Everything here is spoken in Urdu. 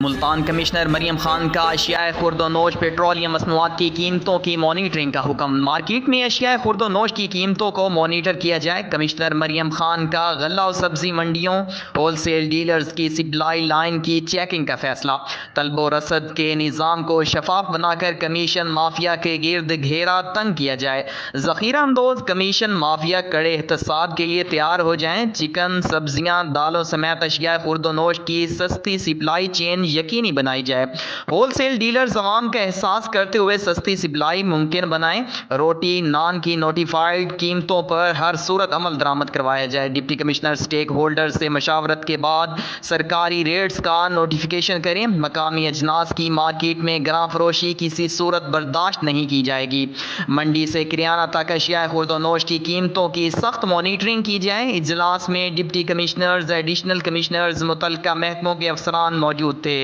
ملتان کمشنر مریم خان کا اشیاء خورد و نوش پیٹرولیم مصنوعات کی قیمتوں کی مانیٹرنگ کا حکم۔ مارکیٹ میں اشیاء خورد و نوش کی قیمتوں کو مانیٹر کیا جائے۔ کمشنر مریم خان کا غلہ و سبزی منڈیوں ہول سیل ڈیلرز کی سپلائی لائن کی چیکنگ کا فیصلہ۔ طلب و رسد کے نظام کو شفاف بنا کر کمیشن مافیا کے گرد گھیرا تنگ کیا جائے۔ ذخیرہ اندوز کمیشن مافیا کڑے احتساب کے لیے تیار ہو جائیں۔ چکن، سبزیاں، دالوں سمیت اشیاء خورد و نوش کی سستی سپلائی چین یقینی بنائی جائے۔ ہول سیل ڈیلرز عوام کا احساس کرتے ہوئے سستی سپلائی ممکن بنائیں۔ روٹی، نان کی نوٹیفائڈ قیمتوں پر ہر صورت عمل درآمد کروایا جائے۔ ڈپٹی کمشنر اسٹیک ہولڈر سے مشاورت کے بعد سرکاری ریٹس کا نوٹیفیکیشن کریں۔ مقامی اجناس کی مارکیٹ میں گراں فروشی کسی صورت برداشت نہیں کی جائے گی۔ منڈی سے کریانہ تک اشیاء خورد و نوش کی قیمتوں کی سخت مانیٹرنگ کی جائے۔ اجلاس میں ڈپٹی کمشنرز، ایڈیشنل کمشنرز، متعلقہ محکموں کے افسران موجود تھے۔